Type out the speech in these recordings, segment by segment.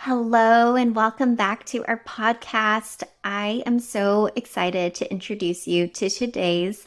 Hello and welcome back to our podcast. I am so excited to introduce you to today's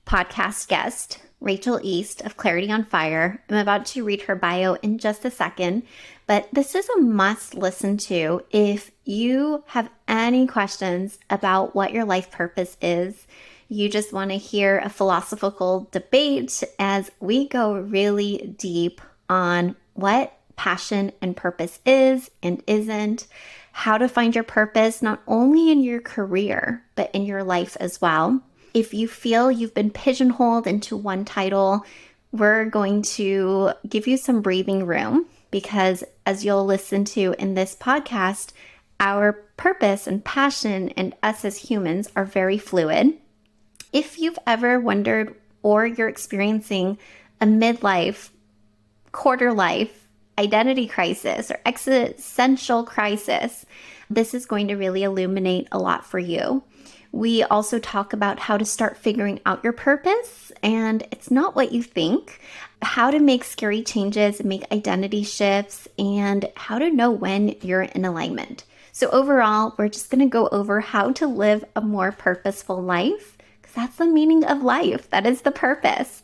podcast guest, Rachel East of Clarity on Fire. I'm about to read her bio in just a second, but this is a must listen to if you have any questions about what your life purpose is. You just want to hear a philosophical debate as we go really deep on what passion and purpose is and isn't, how to find your purpose not only in your career, but in your life as well. If you feel you've been pigeonholed into one title, we're going to give you some breathing room because as you'll listen to in this podcast, our purpose and passion and us as humans are very fluid. If you've ever wondered or you're experiencing a midlife, quarter life, identity crisis or existential crisis, this is going to really illuminate a lot for you. We also talk about how to start figuring out your purpose, and it's not what you think, how to make scary changes and make identity shifts, and how to know when you're in alignment. So overall, we're just going to go over how to live a more purposeful life, because that's the meaning of life. That is the purpose.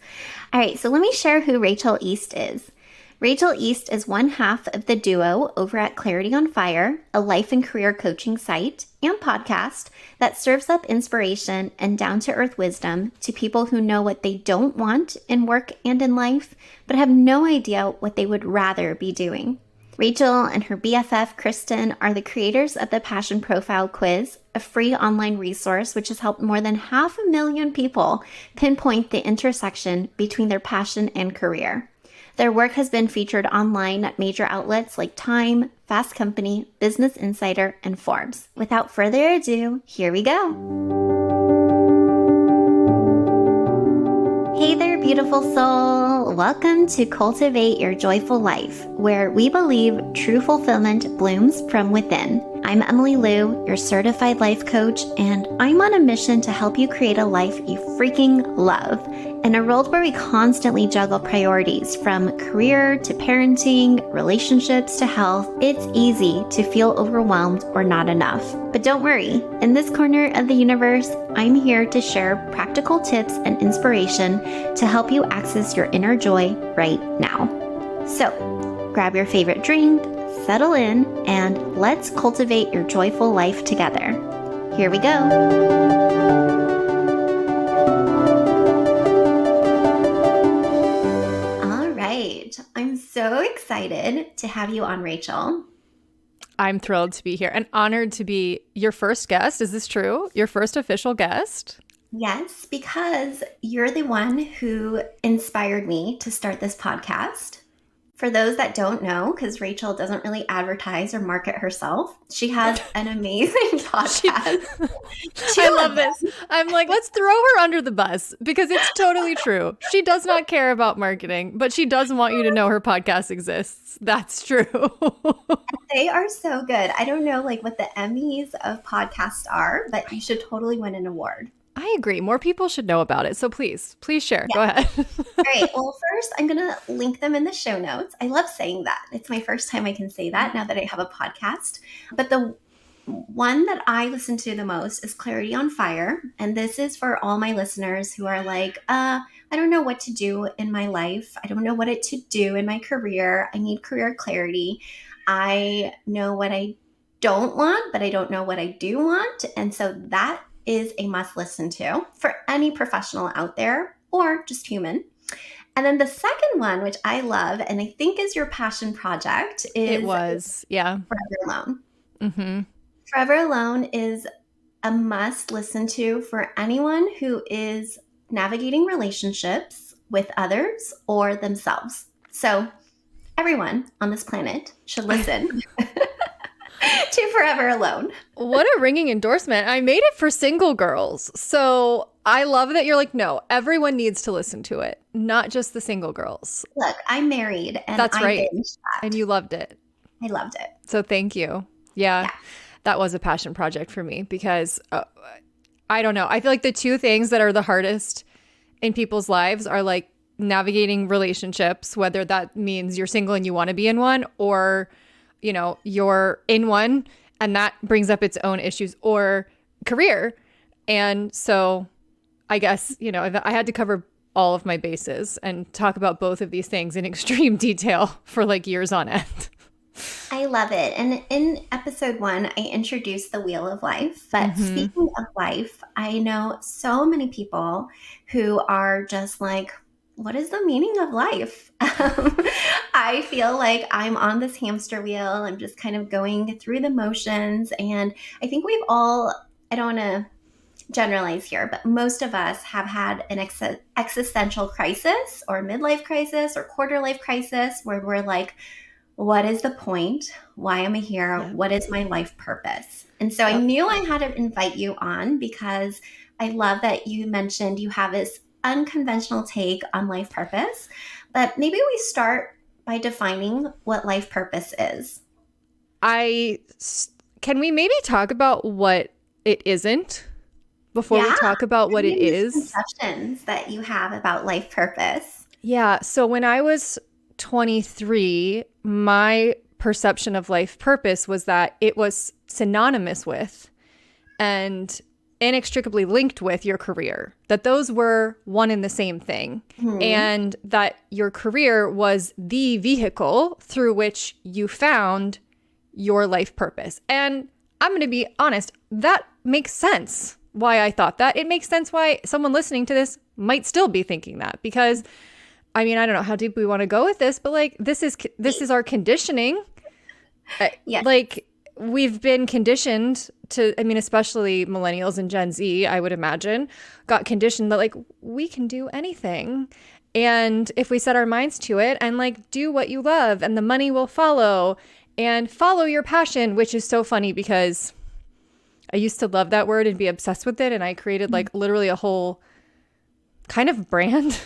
All right, so let me share who Rachel East is. Rachel East is one half of the duo over at Clarity on Fire, a life and career coaching site and podcast that serves up inspiration and down-to-earth wisdom to people who know what they don't want in work and in life, but have no idea what they would rather be doing. Rachel and her BFF, Kristen, are the creators of the Passion Profile Quiz, a free online resource which has helped more than 500,000 people pinpoint the intersection between their passion and career. Their work has been featured online at major outlets like Time, Fast Company, Business Insider, and Forbes. Without further ado, here we go. Hey there, beautiful soul. Welcome to Cultivate Your Joyful Life, where we believe true fulfillment blooms from within. I'm Emily Liu, your certified life coach, and I'm on a mission to help you create a life you freaking love. In a world where we constantly juggle priorities from career to parenting, relationships to health, it's easy to feel overwhelmed or not enough. But don't worry, in this corner of the universe, I'm here to share practical tips and inspiration to help you access your inner joy right now. So, grab your favorite drink, settle in, and let's cultivate your joyful life together. Here we go. I'm so excited to have you on, Rachel. I'm thrilled to be here and honored to be your first guest. Is this true? Your first official guest? Yes, because you're the one who inspired me to start this podcast. For those that don't know, because Rachel doesn't really advertise or market herself, she has an amazing podcast. I love this. I'm like, let's throw her under the bus because it's totally true. She does not care about marketing, but she does want you to know her podcast exists. That's true. They are so good. I don't know what the Emmys of podcasts are, but you should totally win an award. I agree. More people should know about it. So please share. Yeah. Go ahead. All right. Well, first, I'm going to link them in the show notes. I love saying that. It's my first time I can say that now that I have a podcast. But the one that I listen to the most is Clarity on Fire. And this is for all my listeners who are like, I don't know what to do in my life. I don't know what to do in my career. I need career clarity. I know what I don't want, but I don't know what I do want. And so that is a must listen to for any professional out there or just human. And then the second one, which I love and I think is your passion project, is Forever Alone. Mm-hmm. Forever Alone is a must listen to for anyone who is navigating relationships with others or themselves. So everyone on this planet should listen to Forever Alone. What a ringing endorsement. I made it for single girls. So I love that you're like, no, everyone needs to listen to it, not just the single girls. Look, I'm married and that's I right. binged that. And you loved it. I loved it. So thank you. Yeah. That was a passion project for me because I don't know. I feel like the two things that are the hardest in people's lives are like navigating relationships, whether that means you're single and you want to be in one, or you're in one and that brings up its own issues, or career. And so I guess, I had to cover all of my bases and talk about both of these things in extreme detail for like years on end. I love it. And in episode 1, I introduced the wheel of life. But speaking of life, I know so many people who are just like, what is the meaning of life? I feel like I'm on this hamster wheel. I'm just kind of going through the motions. And I think we've all, I don't want to generalize here, but most of us have had an existential crisis or midlife crisis or quarter life crisis where we're like, what is the point? Why am I here? Yeah. What is my life purpose? And so I knew I had to invite you on because I love that you mentioned you have this unconventional take on life purpose. But maybe we start by defining what life purpose is. Can we maybe talk about what it isn't before we talk about what it is? Conceptions that you have about life purpose. Yeah. So when I was 23, my perception of life purpose was that it was synonymous with and inextricably linked with your career, that those were one and the same thing, and that your career was the vehicle through which you found your life purpose. And I'm going to be honest, that makes sense why I thought that. It makes sense why someone listening to this might still be thinking that, because I mean, I don't know how deep we want to go with this, but like this is our conditioning. Yes. Like we've been conditioned to, I mean, especially millennials and Gen Z, I would imagine, got conditioned that like we can do anything. And if we set our minds to it and like do what you love and the money will follow and follow your passion, which is so funny because I used to love that word and be obsessed with it. And I created like literally a whole kind of brand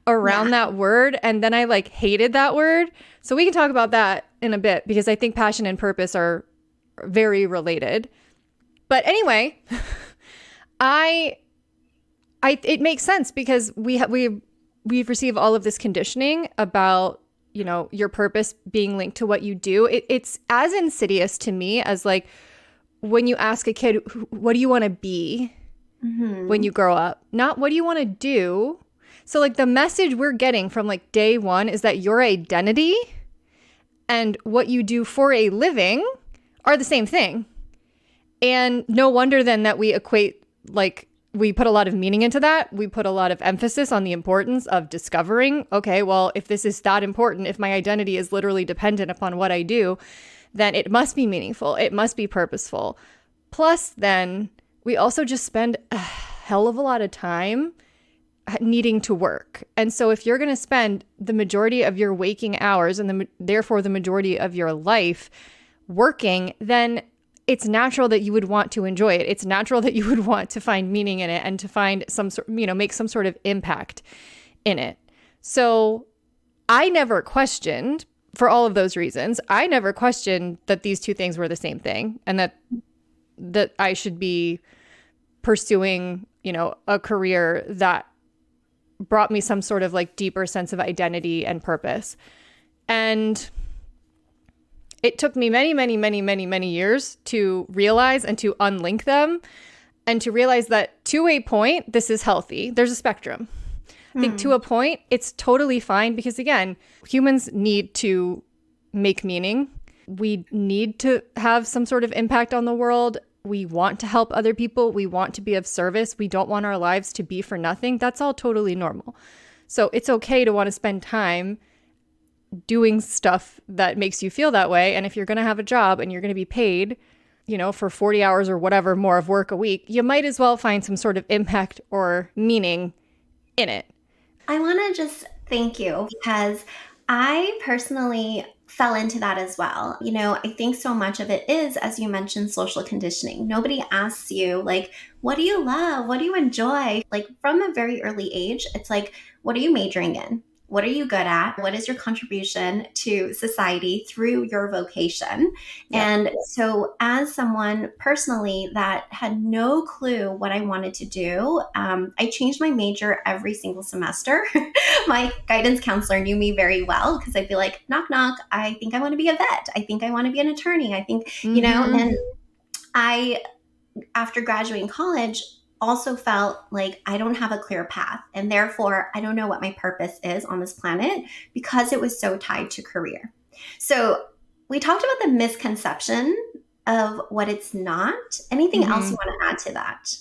around that word. And then I like hated that word. So we can talk about that in a bit because I think passion and purpose are very related. But anyway, it makes sense because we've received all of this conditioning about, your purpose being linked to what you do. It's as insidious to me as like when you ask a kid, what do you want to be when you grow up? Not what do you want to do? So like the message we're getting from like day one is that your identity and what you do for a living are the same thing. And no wonder then that we equate, like we put a lot of meaning into that. We put a lot of emphasis on the importance of discovering, okay, well, if this is that important, if my identity is literally dependent upon what I do, then it must be meaningful. It must be purposeful. Plus then we also just spend a hell of a lot of time needing to work. And so if you're going to spend the majority of your waking hours and therefore the majority of your life working, then it's natural that you would want to enjoy it. It's natural that you would want to find meaning in it and to find some sort, make some sort of impact in it. So I never questioned, for all of those reasons, I never questioned that these two things were the same thing and that I should be pursuing, a career that brought me some sort of like deeper sense of identity and purpose. And it took me many, many, many, many, many years to realize and to unlink them and to realize that to a point, this is healthy. There's a spectrum. I think to a point, it's totally fine because again, humans need to make meaning. We need to have some sort of impact on the world. We want to help other people. We want to be of service. We don't want our lives to be for nothing. That's all totally normal. So it's okay to want to spend time doing stuff that makes you feel that way. And if you're going to have a job and you're going to be paid, for 40 hours or whatever more of work a week, you might as well find some sort of impact or meaning in it. I want to just thank you because I personally fell into that as well. I think so much of it is, as you mentioned, social conditioning. Nobody asks you, like, what do you love? What do you enjoy? Like, from a very early age, it's like, what are you majoring in? what are you good at? What is your contribution to society through your vocation? Yep. And so, as someone personally that had no clue what I wanted to do, I changed my major every single semester. My guidance counselor knew me very well because I'd be like, knock, knock. I think I want to be a vet. I think I want to be an attorney. I think, and I, after graduating college, also felt like I don't have a clear path. And therefore, I don't know what my purpose is on this planet because it was so tied to career. So we talked about the misconception of what it's not. Anything else you want to add to that?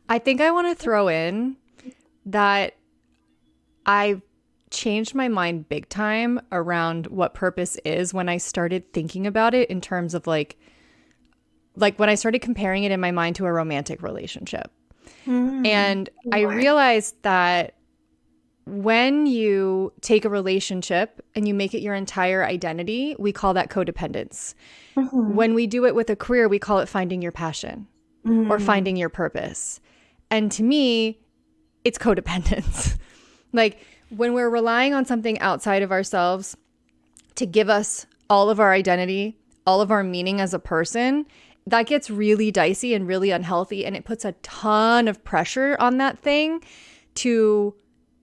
I think I want to throw in that I changed my mind big time around what purpose is when I started thinking about it in terms of like when I started comparing it in my mind to a romantic relationship. And I realized that when you take a relationship and you make it your entire identity, we call that codependence. When we do it with a career, we call it finding your passion or finding your purpose. And to me, it's codependence. Like when we're relying on something outside of ourselves to give us all of our identity, all of our meaning as a person, that gets really dicey and really unhealthy. And it puts a ton of pressure on that thing to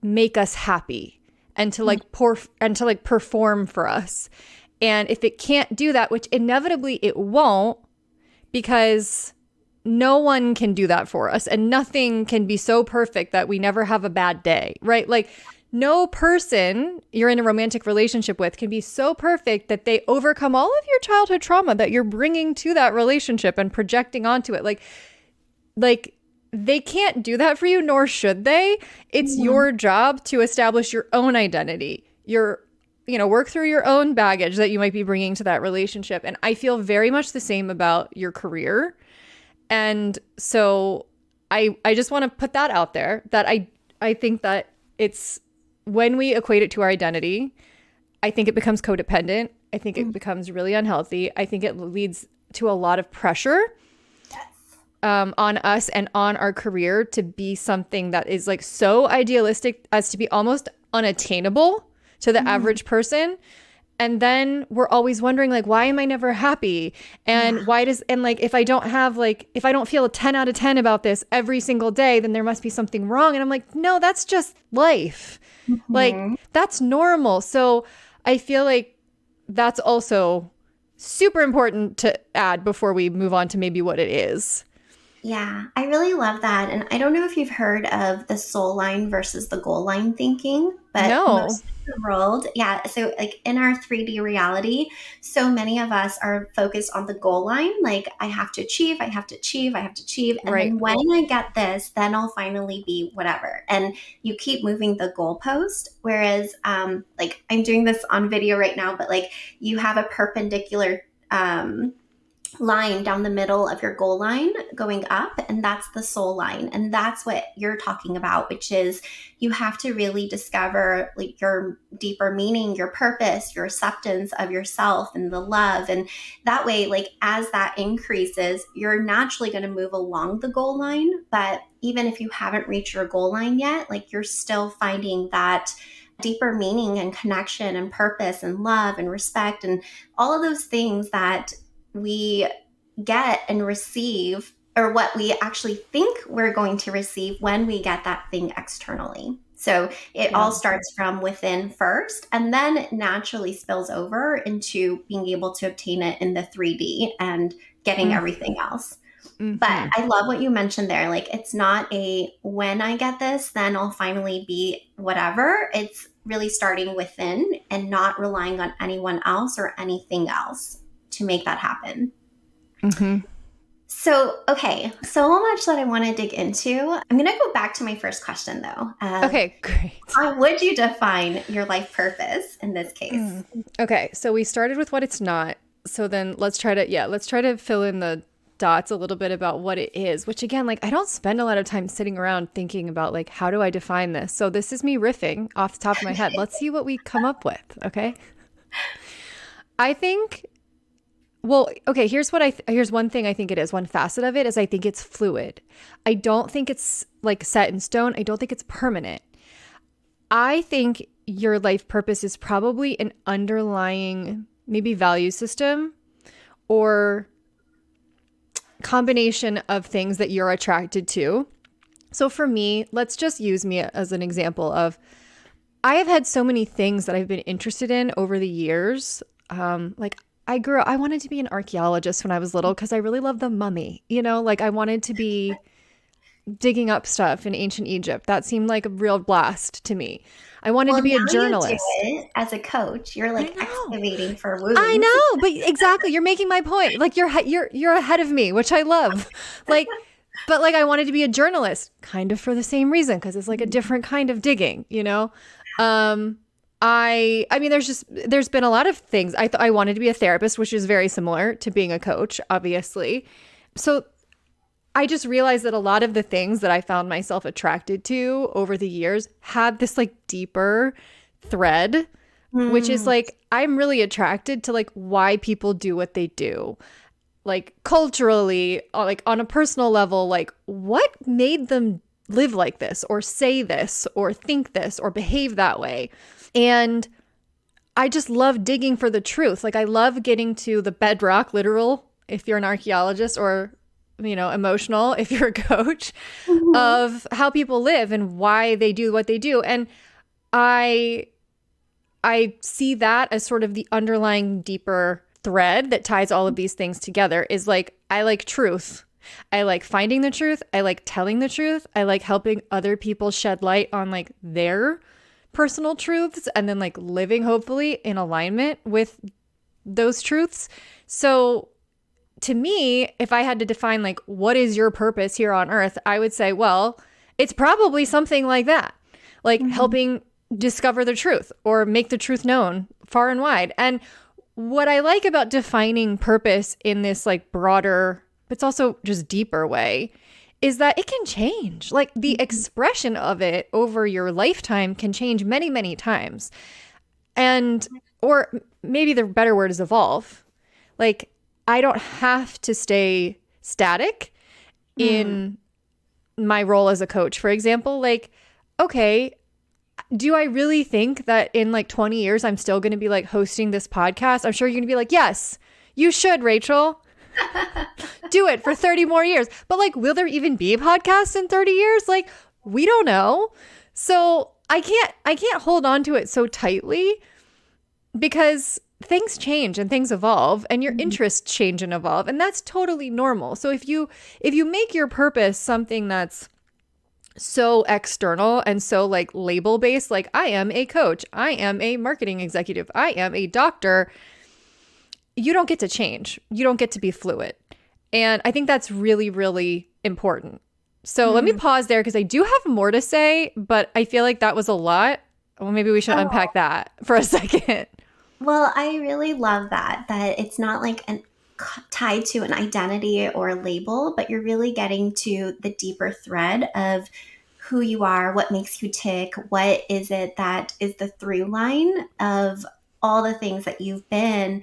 make us happy and to perform for us. And if it can't do that, which inevitably it won't, because no one can do that for us and nothing can be so perfect that we never have a bad day, right? Like no person you're in a romantic relationship with can be so perfect that they overcome all of your childhood trauma that you're bringing to that relationship and projecting onto it. Like they can't do that for you, nor should they. It's your job to establish your own identity, work through your own baggage that you might be bringing to that relationship. And I feel very much the same about your career. And so I just want to put that out there, that I think that it's, when we equate it to our identity, I think it becomes codependent. I think it becomes really unhealthy. I think it leads to a lot of pressure on us and on our career to be something that is like so idealistic as to be almost unattainable to the average person. And then we're always wondering, like, why am I never happy? And if I don't feel a 10 out of 10 about this every single day, then there must be something wrong. And I'm like, no, that's just life. Like, that's normal. So I feel like that's also super important to add before we move on to maybe what it is. Yeah, I really love that. And I don't know if you've heard of the soul line versus the goal line thinking, but most of the world, so like in our 3D reality, so many of us are focused on the goal line. Like I have to achieve, I have to achieve, I have to achieve. And then when I get this, then I'll finally be whatever. And you keep moving the goalpost. Whereas like I'm doing this on video right now, but like you have a perpendicular line down the middle of your goal line going up, and that's the soul line. And that's what you're talking about, which is you have to really discover like your deeper meaning, your purpose, your acceptance of yourself and the love. And that way, like as that increases, you're naturally going to move along the goal line. But even if you haven't reached your goal line yet, like you're still finding that deeper meaning and connection and purpose and love and respect and all of those things that we get and receive, or what we actually think we're going to receive when we get that thing externally. So it all starts from within first, and then it naturally spills over into being able to obtain it in the 3D and getting everything else. But I love what you mentioned there. Like, it's not a when I get this, then I'll finally be whatever. It's really starting within and not relying on anyone else or anything else to make that happen. So, okay, so much that I want to dig into. I'm going to go back to my first question, though. Okay, great. How would you define your life purpose in this case? Okay, so we started with what it's not. So then let's try to fill in the dots a little bit about what it is, which again, like I don't spend a lot of time sitting around thinking about like, how do I define this? So this is me riffing off the top of my head. Let's see what we come up with. Okay. I think, well, okay, here's one thing I think it is. One facet of it is I think it's fluid. I don't think it's like set in stone. I don't think it's permanent. I think your life purpose is probably an underlying maybe value system or combination of things that you're attracted to. So for me, let's just use me as an example of I have had so many things that I've been interested in over the years. Like I wanted to be an archaeologist when I was little because I really loved the mummy. Like I wanted to be digging up stuff in ancient Egypt. That seemed like a real blast to me. I wanted Well, to be a now you do journalist. it as a coach. You're I like know. excavating for I wounds. know, but exactly, you're making my point. Like you're ahead of me, which I love. Like, but like I wanted to be a journalist, kind of for the same reason, because it's like a different kind of digging. I mean, there's been a lot of things. I wanted to be a therapist, which is very similar to being a coach, obviously. So I just realized that a lot of the things that I found myself attracted to over the years had this like deeper thread, which is like I'm really attracted to like why people do what they do. Like culturally, like on a personal level, like what made them live like this or say this or think this or behave that way. And I just love digging for the truth. Like I love getting to the bedrock, literal, if you're an archaeologist, or emotional if you're a coach, of how people live and why they do what they do. And I see that as sort of the underlying deeper thread that ties all of these things together is like, I like truth. I like finding the truth. I like telling the truth. I like helping other people shed light on like their personal truths and then like living hopefully in alignment with those truths. So to me, if I had to define like what is your purpose here on earth, I would say, well, it's probably something like that, like helping discover the truth or make the truth known far and wide. And what I like about defining purpose in this like broader, but it's also just deeper way is that it can change. Like the expression of it over your lifetime can change many, many times. And, or maybe the better word is evolve. Like I don't have to stay static in my role as a coach, for example. Like, okay, do I really think that in like 20 years, I'm still going to be like hosting this podcast? I'm sure you're going to be like, yes, you should, Rachel. Do it for 30 more years. But like, will there even be a podcast in 30 years? Like, we don't know. So I can't hold on to it so tightly because things change and things evolve and your interests change and evolve. And that's totally normal. So if you make your purpose something that's so external and so like label based, like I am a coach, I am a marketing executive, I am a doctor, you don't get to change. You don't get to be fluid. And I think that's really, really important. So let me pause there because I do have more to say, but I feel like that was a lot. Well, maybe we should unpack that for a second. Well, I really love that it's not like tied to an identity or a label, but you're really getting to the deeper thread of who you are, what makes you tick, what is it that is the through line of all the things that you've been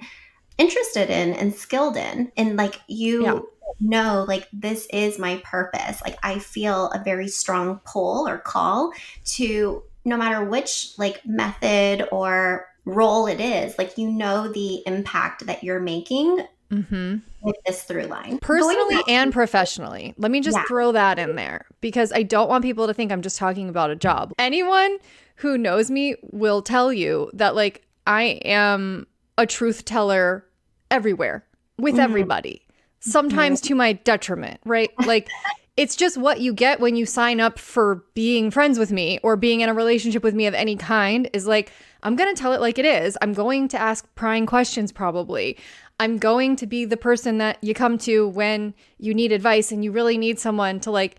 interested in and skilled in. And like know, like this is my purpose. Like I feel a very strong pull or call to no matter which like method or role it is, like the impact that you're making with this through line. Personally and professionally. Let me just throw that in there because I don't want people to think I'm just talking about a job. Anyone who knows me will tell you that like I am a truth teller everywhere with everybody, sometimes to my detriment, right? Like it's just what you get when you sign up for being friends with me or being in a relationship with me of any kind is like, I'm going to tell it like it is. I'm going to ask prying questions probably. I'm going to be the person that you come to when you need advice and you really need someone to like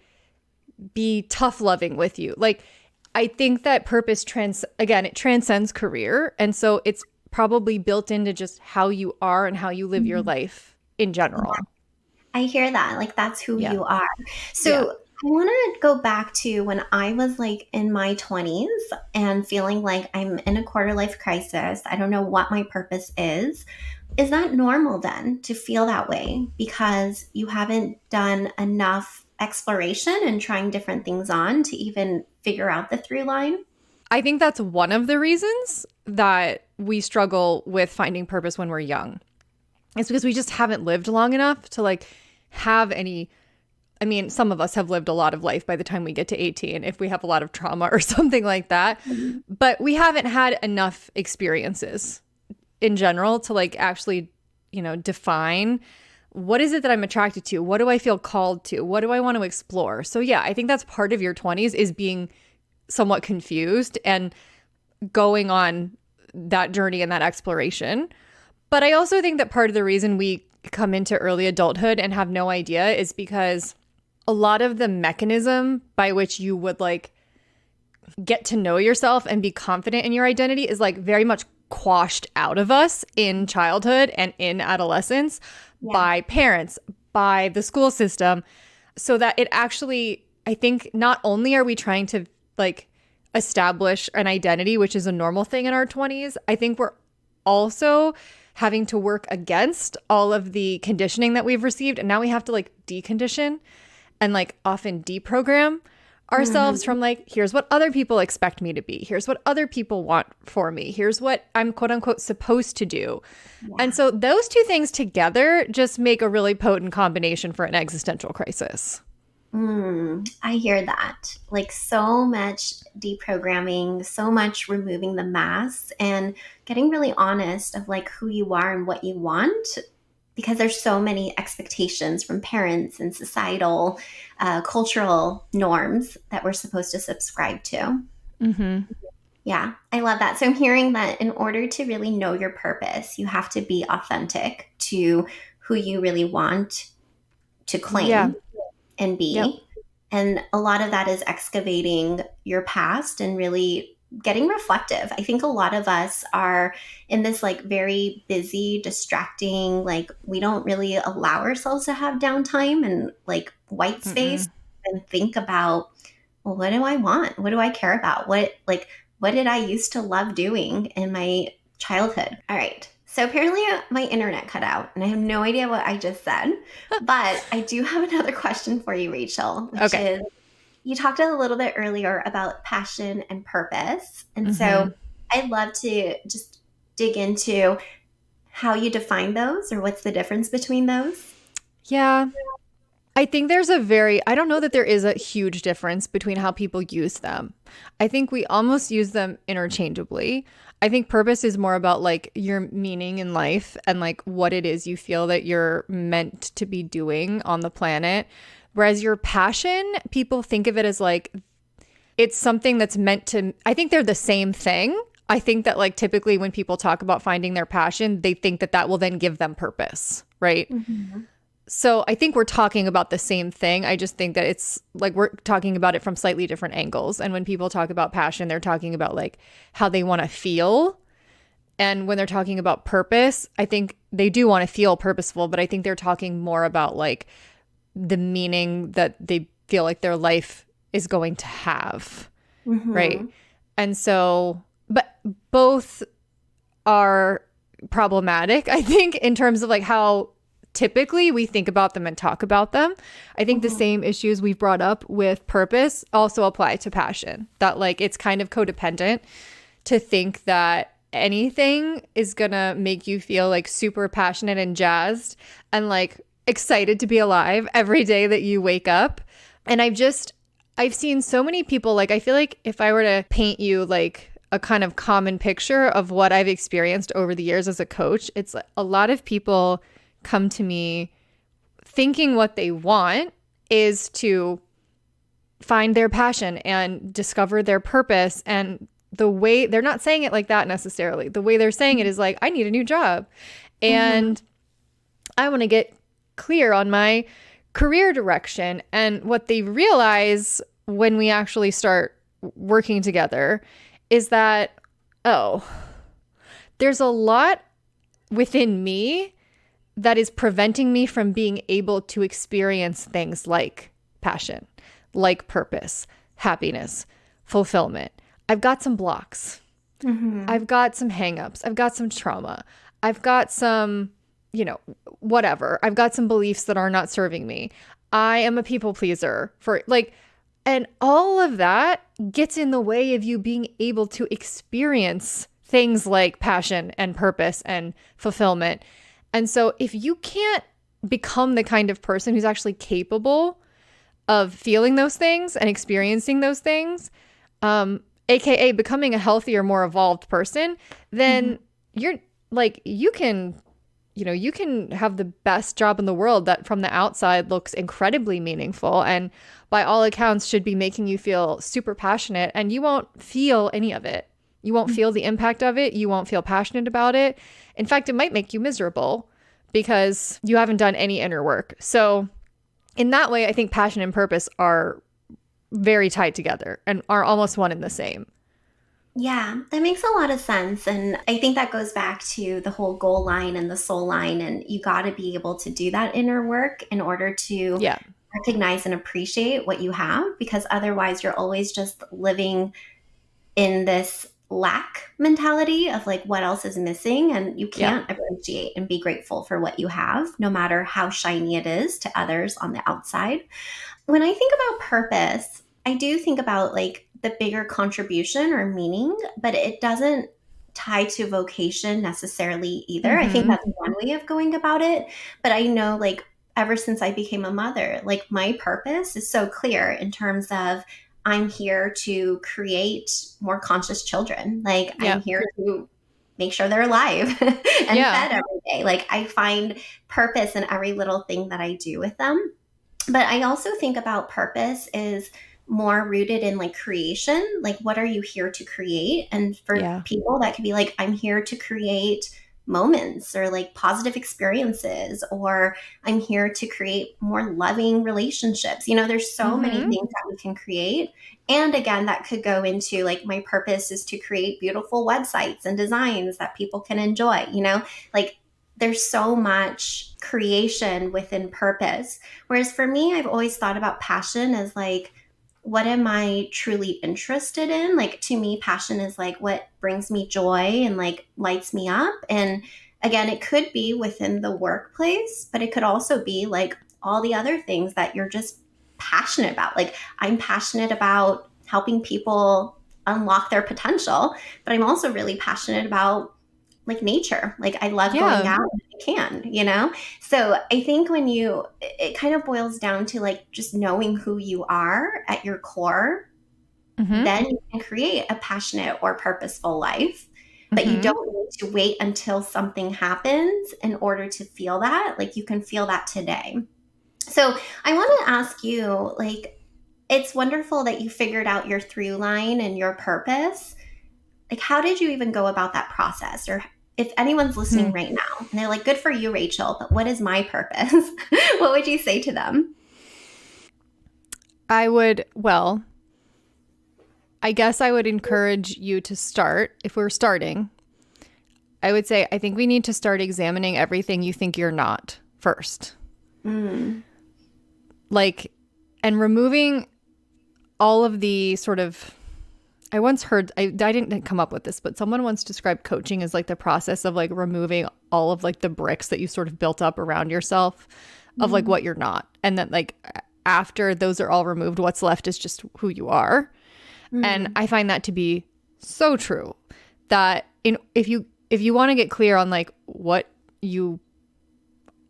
be tough loving with you. Like I think that purpose it transcends career. And so it's probably built into just how you are and how you live your life in general. I hear that. Like that's who you are. So I want to go back to when I was like in my 20s and feeling like I'm in a quarter life crisis. I don't know what my purpose is. Is that normal then to feel that way because you haven't done enough exploration and trying different things on to even figure out the through line? I think that's one of the reasons that we struggle with finding purpose when we're young. It's because we just haven't lived long enough to like have any. I mean, some of us have lived a lot of life by the time we get to 18, if we have a lot of trauma or something like that. But we haven't had enough experiences in general to like actually, define what is it that I'm attracted to? What do I feel called to? What do I want to explore? So yeah, I think that's part of your 20s is being somewhat confused and going on that journey and that exploration. But I also think that part of the reason we come into early adulthood and have no idea is because a lot of the mechanism by which you would like get to know yourself and be confident in your identity is like very much quashed out of us in childhood and in adolescence by parents, by the school system, so that it actually, I think not only are we trying to like establish an identity, which is a normal thing in our 20s, I think we're also having to work against all of the conditioning that we've received. And now we have to like decondition and like often deprogram ourselves from like, here's what other people expect me to be. Here's what other people want for me. Here's what I'm quote unquote supposed to do. Yeah. And so those two things together just make a really potent combination for an existential crisis. I hear that. Like so much deprogramming, so much removing the masks and getting really honest of like who you are and what you want, because there's so many expectations from parents and societal, cultural norms that we're supposed to subscribe to. Yeah, I love that. So I'm hearing that in order to really know your purpose, you have to be authentic to who you really want to claim and be. Yep. And a lot of that is excavating your past and really getting reflective. I think a lot of us are in this like very busy, distracting, like we don't really allow ourselves to have downtime and like white space and think about, well, what do I want? What do I care about? What did I used to love doing in my childhood? All right. So apparently my internet cut out and I have no idea what I just said, but I do have another question for you, Rachel, which is, you talked a little bit earlier about passion and purpose. And so I'd love to just dig into how you define those or what's the difference between those. Yeah. I think I don't know that there is a huge difference between how people use them. I think we almost use them interchangeably. I think purpose is more about like your meaning in life and like what it is you feel that you're meant to be doing on the planet. Whereas your passion, people think of it as like, it's something that's meant to, I think they're the same thing. I think that like typically when people talk about finding their passion, they think that that will then give them purpose, right? So I think we're talking about the same thing. I just think that it's like we're talking about it from slightly different angles. And when people talk about passion, they're talking about like how they want to feel. And when they're talking about purpose, I think they do want to feel purposeful, but I think they're talking more about like the meaning that they feel like their life is going to have, right? And so, but both are problematic, I think, in terms of like how typically we think about them and talk about them. I think the same issues we've brought up with purpose also apply to passion, that like it's kind of codependent to think that anything is gonna make you feel like super passionate and jazzed and like excited to be alive every day that you wake up. And I've seen so many people, like I feel like if I were to paint you like a kind of common picture of what I've experienced over the years as a coach, it's like a lot of people come to me thinking what they want is to find their passion and discover their purpose. And the way they're not saying it like that necessarily. The way they're saying it is like, I need a new job and I want to get clear on my career direction. And what they realize when we actually start working together is that, oh, there's a lot within me that is preventing me from being able to experience things like passion, like purpose, happiness, fulfillment. I've got some blocks. I've got some hangups. I've got some trauma. I've got some, whatever. I've got some beliefs that are not serving me. I am a people pleaser for like, And all of that gets in the way of you being able to experience things like passion and purpose and fulfillment. And so if you can't become the kind of person who's actually capable of feeling those things and experiencing those things, aka becoming a healthier, more evolved person, then you're like, you can have the best job in the world that from the outside looks incredibly meaningful and by all accounts should be making you feel super passionate, and you won't feel any of it. You won't feel the impact of it. You won't feel passionate about it. In fact, it might make you miserable because you haven't done any inner work. So in that way, I think passion and purpose are very tied together and are almost one and the same. Yeah, that makes a lot of sense. And I think that goes back to the whole goal line and the soul line. And you got to be able to do that inner work in order to recognize and appreciate what you have, because otherwise you're always just living in this lack mentality of like what else is missing, and you can't appreciate and be grateful for what you have, no matter how shiny it is to others on the outside. When I think about purpose, I do think about like the bigger contribution or meaning, but it doesn't tie to vocation necessarily either. I think that's one way of going about it. But I know like ever since I became a mother, like my purpose is so clear in terms of I'm here to create more conscious children. Like I'm here to make sure they're alive and fed every day. Like I find purpose in every little thing that I do with them. But I also think about purpose is more rooted in like creation. Like what are you here to create? And for people that could be like, I'm here to create moments or like positive experiences, or I'm here to create more loving relationships. You know, there's so many things that we can create. And again, that could go into like my purpose is to create beautiful websites and designs that people can enjoy, you know, like there's so much creation within purpose. Whereas for me, I've always thought about passion as like, what am I truly interested in? Like to me, passion is like what brings me joy and like lights me up. And again, it could be within the workplace, but it could also be like all the other things that you're just passionate about. Like I'm passionate about helping people unlock their potential, but I'm also really passionate about like nature. Like I love going out when I can, you know? So I think it kind of boils down to like just knowing who you are at your core, then you can create a passionate or purposeful life. But you don't need to wait until something happens in order to feel that. Like you can feel that today. So I want to ask you, like, it's wonderful that you figured out your through line and your purpose. Like, how did you even go about that process? Or if anyone's listening right now and they're like, good for you, Rachel, but what is my purpose? What would you say to them? I guess I would encourage you to start, if we're starting, I would say, I think we need to start examining everything you think you're not first. Like, and removing all of the sort of, I once heard, I didn't come up with this, but someone once described coaching as like the process of like removing all of like the bricks that you sort of built up around yourself of like what you're not. And then like after those are all removed, what's left is just who you are. And I find that to be so true, that if you want to get clear on like what you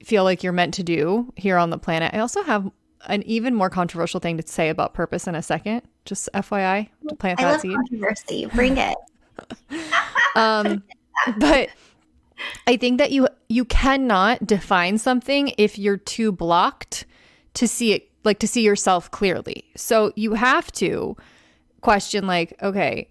feel like you're meant to do here on the planet, I also have an even more controversial thing to say about purpose in a second, just FYI, to plant that seed. Controversy. Bring it. But I think that you cannot define something if you're too blocked to see it, like to see yourself clearly. So you have to question like, okay,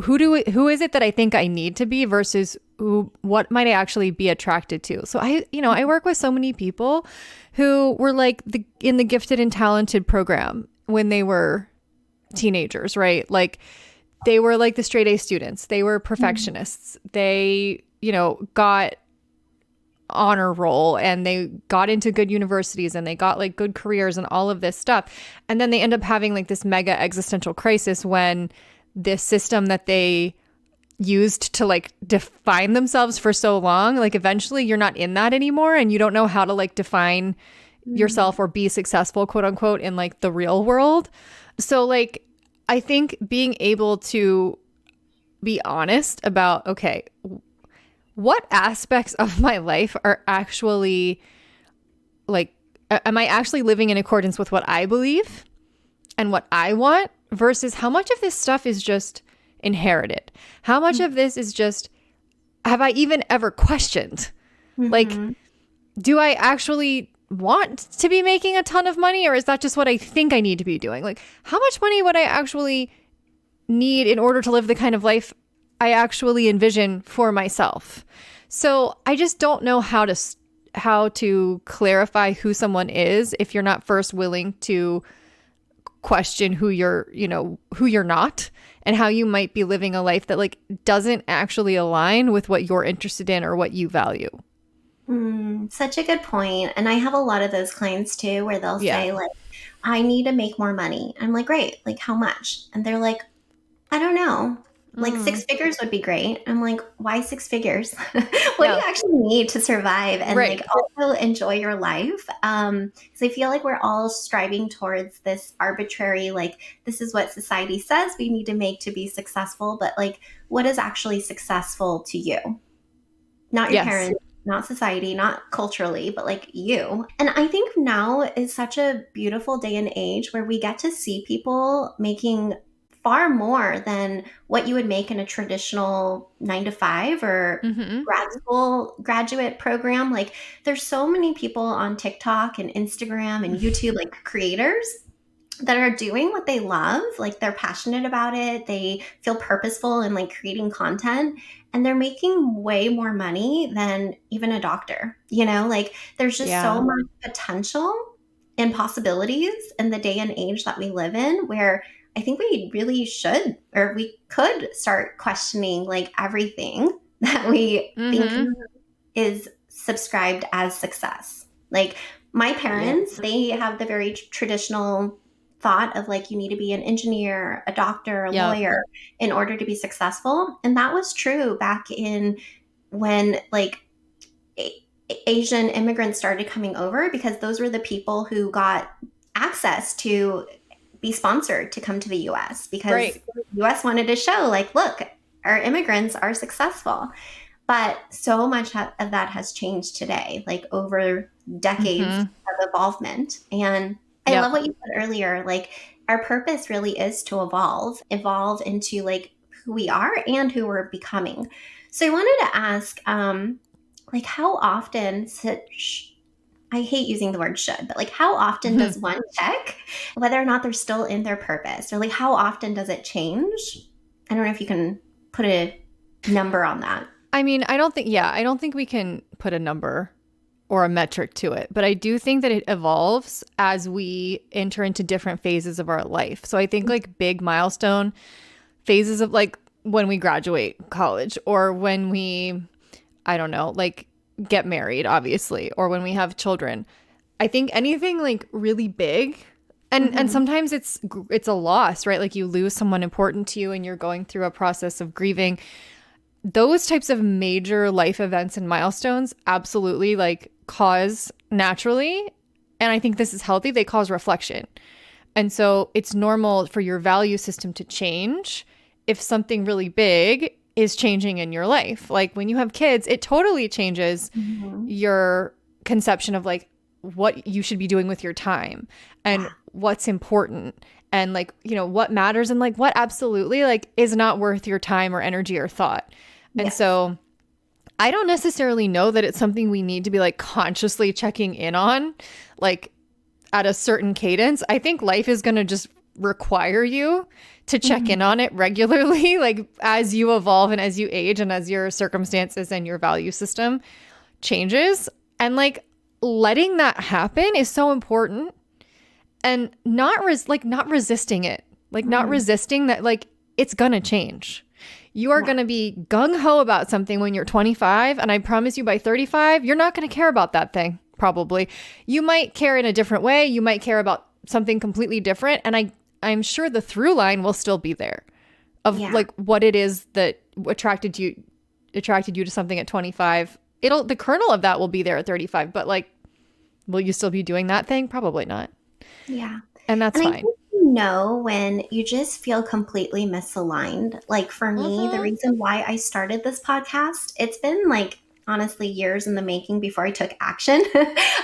who is it that I think I need to be versus what might I actually be attracted to? So I work with so many people who were like in the gifted and talented program when they were teenagers, right? Like they were like the straight A students. They were perfectionists. They, got honor roll and they got into good universities and they got like good careers and all of this stuff. And then they end up having like this mega existential crisis when this system that they used to like define themselves for so long, like eventually you're not in that anymore and you don't know how to like define yourself or be successful, quote unquote, in like the real world. So like, I think being able to be honest about, okay, what aspects of my life are actually like, am I actually living in accordance with what I believe and what I want versus how much of this stuff is just inherited? How much of this is just, have I even ever questioned? Like, do I actually want to be making a ton of money, or is that just what I think I need to be doing? Like, how much money would I actually need in order to live the kind of life I actually envision for myself? So I just don't know how to clarify who someone is if you're not first willing to question who you're not, and how you might be living a life that like doesn't actually align with what you're interested in or what you value. Such a good point. And I have a lot of those clients too, where they'll say like, I need to make more money. I'm like, great. Like how much? And they're like, I don't know. Like 6 figures would be great. I'm like, why 6 figures? What do you actually need to survive and like also enjoy your life? Because I feel like we're all striving towards this arbitrary, like, this is what society says we need to make to be successful. But like, what is actually successful to you? Not your parents, not society, not culturally, but like you. And I think now is such a beautiful day and age where we get to see people making far more than what you would make in a traditional 9 to 5 or grad school graduate program. Like there's so many people on TikTok and Instagram and YouTube, like creators that are doing what they love. Like they're passionate about it. They feel purposeful in like creating content, and they're making way more money than even a doctor, like there's just so much potential and possibilities in the day and age that we live in, where I think we really should, or we could start questioning like everything that we think is subscribed as success. Like my parents, they have the very traditional thought of like, you need to be an engineer, a doctor, a lawyer in order to be successful. And that was true back in when like Asian immigrants started coming over, because those were the people who got access to be sponsored to come to the US, because the US wanted to show like, look, our immigrants are successful. But so much of that has changed today, like over decades of involvement. And I love what you said earlier. Like our purpose really is to evolve into like who we are and who we're becoming. So I wanted to ask, like how often I hate using the word should, but like how often does one check whether or not they're still in their purpose? Or like how often does it change? I don't know if you can put a number on that. I mean, I don't think we can put a number or a metric to it, but I do think that it evolves as we enter into different phases of our life. So I think like big milestone phases of like when we graduate college, or when we, I don't know, like get married, obviously, or when we have children. I think anything like really big, and sometimes it's a loss, right? Like you lose someone important to you and you're going through a process of grieving. Those types of major life events and milestones absolutely like cause naturally, and I think this is healthy, they cause reflection. And so it's normal for your value system to change if something really big is changing in your life. Like when you have kids, it totally changes your conception of like what you should be doing with your time and what's important and like, what matters and like what absolutely like is not worth your time or energy or thought. And so I don't necessarily know that it's something we need to be like consciously checking in on like at a certain cadence. I think life is going to just require you to check in on it regularly, like as you evolve and as you age and as your circumstances and your value system changes. And like letting that happen is so important, and not resisting it, like not resisting that, like it's going to change. You are going to be gung-ho about something when you're 25, and I promise you by 35, you're not going to care about that thing, probably. You might care in a different way. You might care about something completely different, and I'm sure the through line will still be there of like what it is that attracted you to something at 25. The kernel of that will be there at 35, but like Will you still be doing that thing? Probably not. Yeah. And that's And I fine. think you know when you just feel completely misaligned. Like for me, the Mm-hmm. reason why I started this podcast, it's been like honestly years in the making before I took action.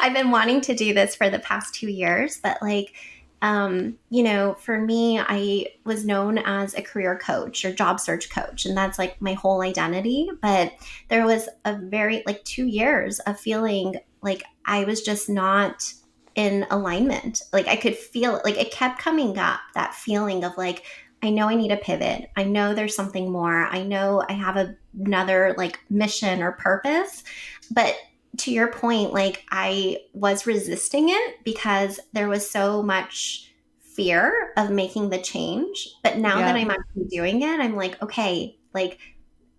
I've been wanting to do this for the past 2 years, but like, for me, I was known as a career coach or job search coach, and that's like my whole identity. But there was a very like 2 years of feeling like I was just not in alignment. Like I could feel it, like it kept coming up, that feeling of like, I know I need a pivot. I know there's something more. I know I have another like mission or purpose. But to your point, like I was resisting it because there was so much fear of making the change. But now that Yeah. I'm actually doing it, I'm like, okay, like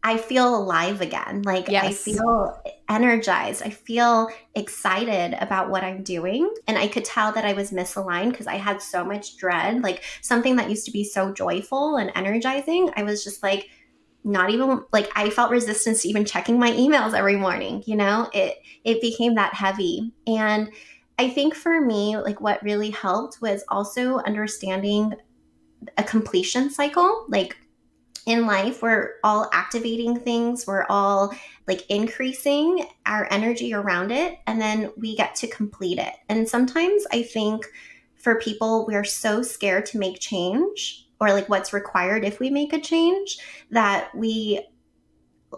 I feel alive again. Like I Yes. feel energized. I feel excited about what I'm doing. And I could tell that I was misaligned because I had so much dread. Like something that used to be so joyful and energizing, I was just like, not even like I felt resistance to even checking my emails every morning. It became that heavy. And I think for me, like what really helped was also understanding a completion cycle. Like in life, we're all activating things, we're all like increasing our energy around it, and then we get to complete it. And sometimes I think for people, we're so scared to make change or like what's required if we make a change that we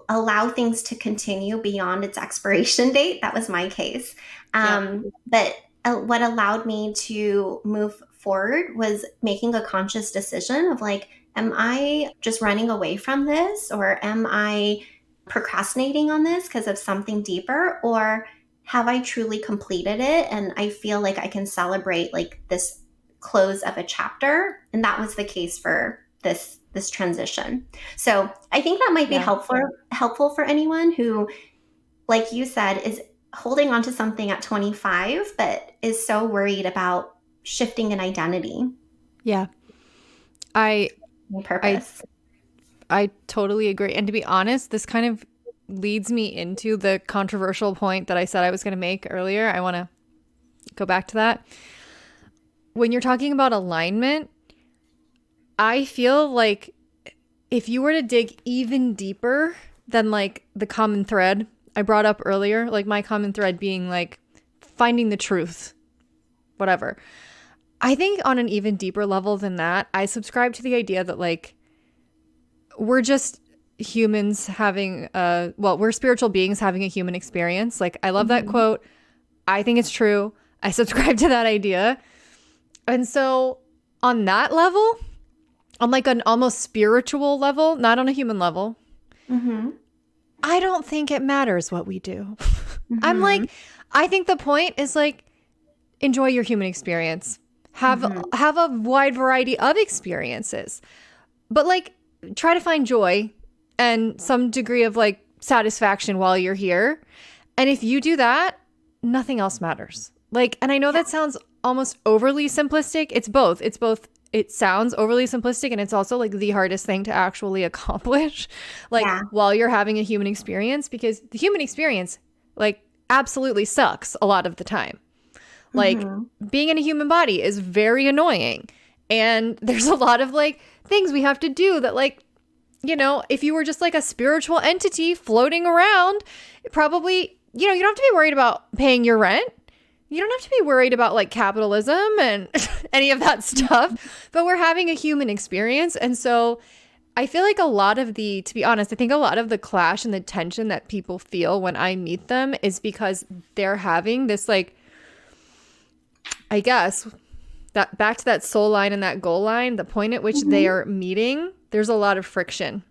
allow things to continue beyond its expiration date. That was my case. Yep. But what allowed me to move forward was making a conscious decision of like, am I just running away from this, or am I procrastinating on this because of something deeper, or have I truly completed it and I feel like I can celebrate like this close of a chapter? And that was the case for this transition. So I think that might be Yeah. helpful for anyone who, like you said, is holding on to something at 25, but is so worried about shifting an identity Yeah. I and I purpose. I totally agree. And to be honest, this kind of leads me into the controversial point that I said I was going to make earlier. I want to go back to that. When you're talking about alignment, I feel like if you were to dig even deeper than like the common thread I brought up earlier, like my common thread being like finding the truth, whatever. I think on an even deeper level than that, I subscribe to the idea that like we're just humans having we're spiritual beings having a human experience. Like I love that Mm-hmm. quote. I think it's true. I subscribe to that idea. And so on that level, on like an almost spiritual level, not on a human level, Mm-hmm. I don't think it matters what we do. I'm Mm-hmm. like, I think the point is like, enjoy your human experience. Have Mm-hmm. a wide variety of experiences. But like try to find joy and some degree of like satisfaction while you're here. And if you do that, nothing else matters. Like, and I know that sounds almost overly simplistic. It's both. It sounds overly simplistic and it's also like the hardest thing to actually accomplish, like Yeah. while you're having a human experience, because the human experience like absolutely sucks a lot of the time. Like Mm-hmm. being in a human body is very annoying. And there's a lot of like things we have to do that like, if you were just like a spiritual entity floating around, probably, you don't have to be worried about paying your rent. You don't have to be worried about like capitalism and any of that stuff, but we're having a human experience. And so I feel like to be honest, I think a lot of the clash and the tension that people feel when I meet them is because they're having this like, I guess, that back to that soul line and that goal line, the point at which they are meeting, there's a lot of friction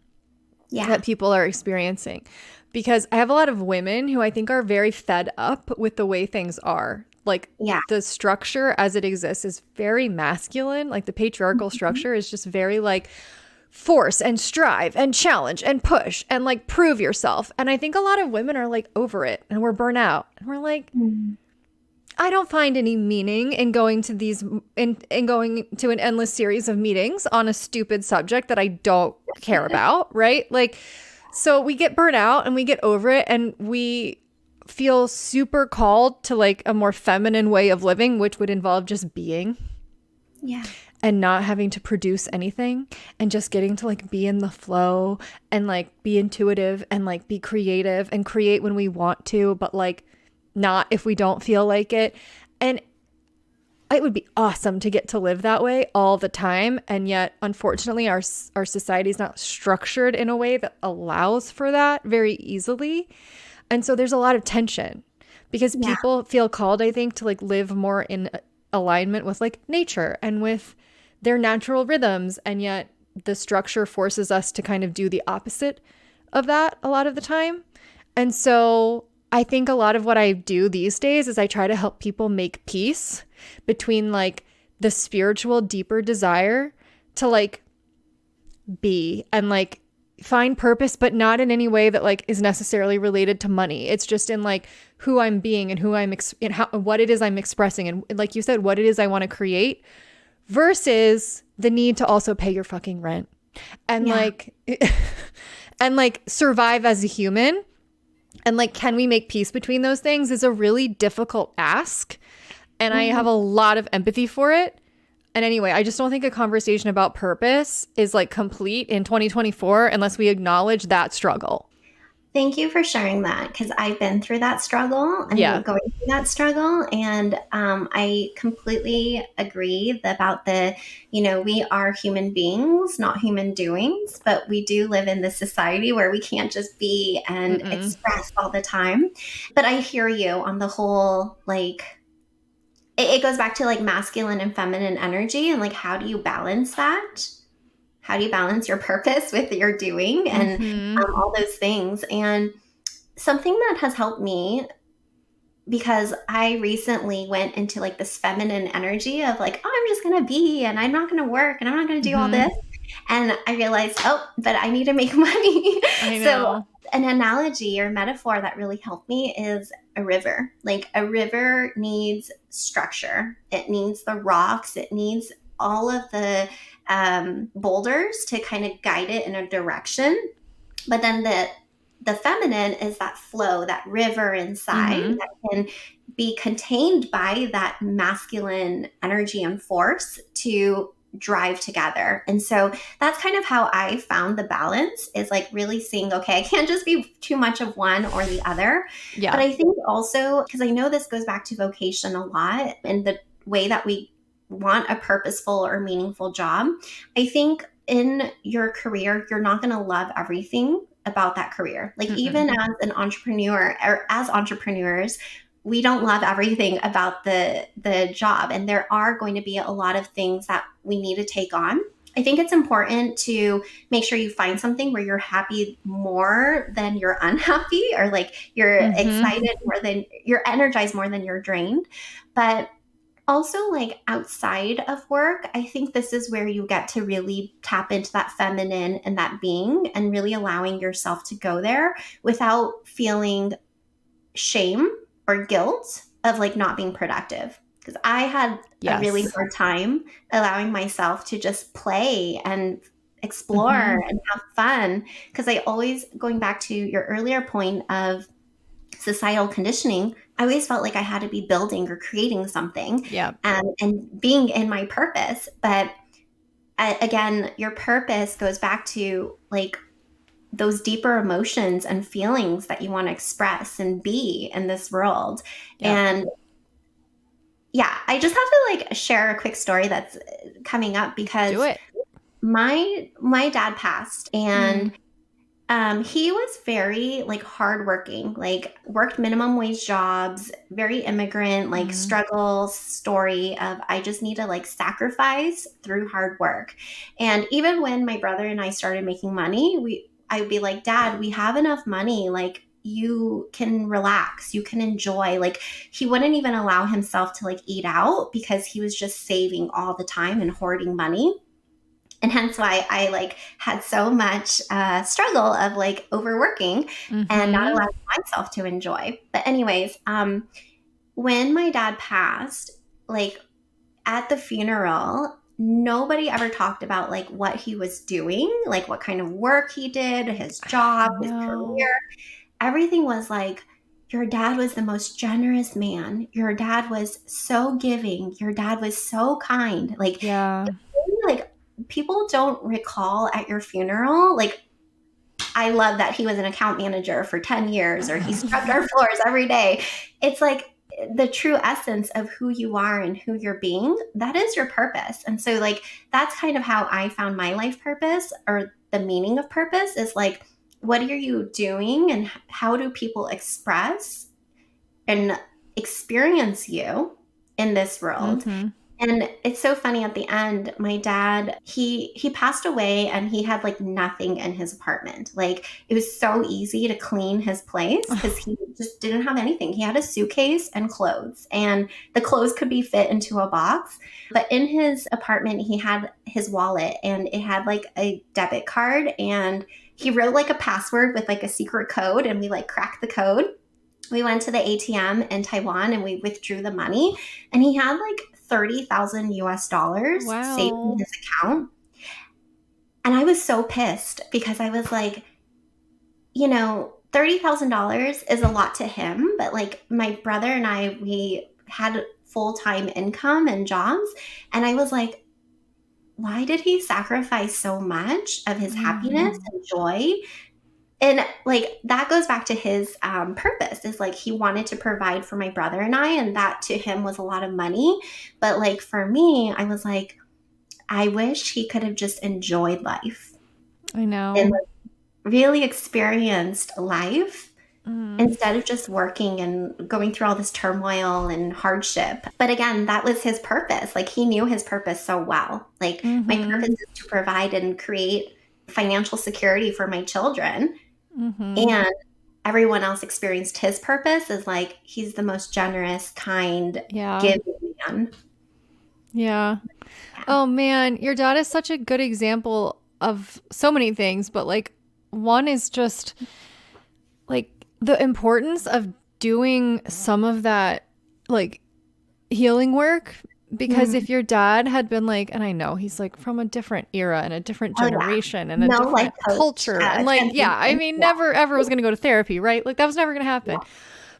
Yeah. that people are experiencing. Because I have a lot of women who I think are very fed up with the way things are. Like Yeah. the structure as it exists is very masculine. Like the patriarchal structure is just very like force and strive and challenge and push and like prove yourself. And I think a lot of women are like over it and we're burnt out. And we're like, I don't find any meaning in going to in going to an endless series of meetings on a stupid subject that I don't care about, right? Like, so we get burnt out and we get over it and we feel super called to like a more feminine way of living, which would involve just being. Yeah. And not having to produce anything and just getting to like be in the flow and like be intuitive and like be creative and create when we want to, but like not if we don't feel like it. And it would be awesome to get to live that way all the time. And yet, unfortunately, our society is not structured in a way that allows for that very easily. And so there's a lot of tension because people feel called, I think, to like live more in alignment with like nature and with their natural rhythms. And yet the structure forces us to kind of do the opposite of that a lot of the time. And so I think a lot of what I do these days is I try to help people make peace between like the spiritual, deeper desire to like be and like find purpose, but not in any way that like is necessarily related to money. It's just in like who I'm being and who I'm what it is I'm expressing. And like you said, what it is I want to create versus the need to also pay your fucking rent and like, and like survive as a human. And like, can we make peace between those things is a really difficult ask. And I have a lot of empathy for it. And anyway, I just don't think a conversation about purpose is like complete in 2024 unless we acknowledge that struggle. Thank you for sharing that, because I've been through that struggle and going through that struggle. And I completely agree about we are human beings, not human doings, but we do live in this society where we can't just be and express all the time. But I hear you on the whole, like, it goes back to like masculine and feminine energy and like, how do you balance that? How do you balance your purpose with your doing and all those things? And something that has helped me, because I recently went into like this feminine energy of like, oh, I'm just going to be, and I'm not going to work, and I'm not going to do all this. And I realized, but I need to make money. I know. So an analogy or metaphor that really helped me is a river. Like a river needs structure. It needs the rocks. It needs all of the boulders to kind of guide it in a direction. But then the feminine is that flow, that river inside that can be contained by that masculine energy and force to drive together. And so that's kind of how I found the balance, is like really seeing, okay, I can't just be too much of one or the other. Yeah. But I think also, because I know this goes back to vocation a lot and the way that we want a purposeful or meaningful job. I think in your career, you're not going to love everything about that career. Like even as an entrepreneur or as entrepreneurs, we don't love everything about the job. And there are going to be a lot of things that we need to take on. I think it's important to make sure you find something where you're happy more than you're unhappy, or like you're excited more than you're energized more than you're drained. But also, like outside of work, I think this is where you get to really tap into that feminine and that being, and really allowing yourself to go there without feeling shame or guilt of like not being productive. Because I had a really hard time allowing myself to just play and explore and have fun. Because I always, going back to your earlier point of societal conditioning, I always felt like I had to be building or creating something and being in my purpose. But again, your purpose goes back to like those deeper emotions and feelings that you want to express and be in this world. And I just have to like share a quick story that's coming up, because my dad passed, and he was very like hardworking, like worked minimum wage jobs, very immigrant, like struggle story of I just need to like sacrifice through hard work. And even when my brother and I started making money, I would be like, Dad, we have enough money. Like you can relax, you can enjoy. Like he wouldn't even allow himself to like eat out because he was just saving all the time and hoarding money. And hence why I like had so much struggle of like overworking and not allowing myself to enjoy. But anyways, when my dad passed, like at the funeral, nobody ever talked about like what he was doing, like what kind of work he did, his job, his career. Everything was like, your dad was the most generous man. Your dad was so giving. Your dad was so kind. Like, Yeah. like people don't recall at your funeral, like, I love that he was an account manager for 10 years or he scrubbed our floors every day. It's like the true essence of who you are and who you're being. That is your purpose. And so, like, that's kind of how I found my life purpose, or the meaning of purpose is like, what are you doing and how do people express and experience you in this world? Mm-hmm. And it's so funny, at the end, my dad, he passed away and he had like nothing in his apartment. Like, it was so easy to clean his place because he just didn't have anything. He had a suitcase and clothes, and the clothes could be fit into a box. But in his apartment, he had his wallet and it had like a debit card, and he wrote like a password with like a secret code, and we like cracked the code. We went to the ATM in Taiwan and we withdrew the money, and he had like 30,000 US dollars saved in his account. And I was so pissed because I was like, you know, $30,000 is a lot to him, but like my brother and I, we had full-time income and jobs. And I was like, why did he sacrifice so much of his happiness and joy? And like, that goes back to his purpose, is like, he wanted to provide for my brother and I, and that to him was a lot of money. But like, for me, I was like, I wish he could have just enjoyed life. I know. And like, really experienced life instead of just working and going through all this turmoil and hardship. But again, that was his purpose. Like, he knew his purpose so well. Like, my purpose is to provide and create financial security for my children. And everyone else experienced his purpose as like, he's the most generous, kind, giving man. Yeah. Oh man, your dad is such a good example of so many things, but like, one is just like the importance of doing some of that like healing work. Because if your dad had been like, and I know he's like from a different era and a different generation and a different culture. And like, I mean, never ever was going to go to therapy, right? Like, that was never going to happen.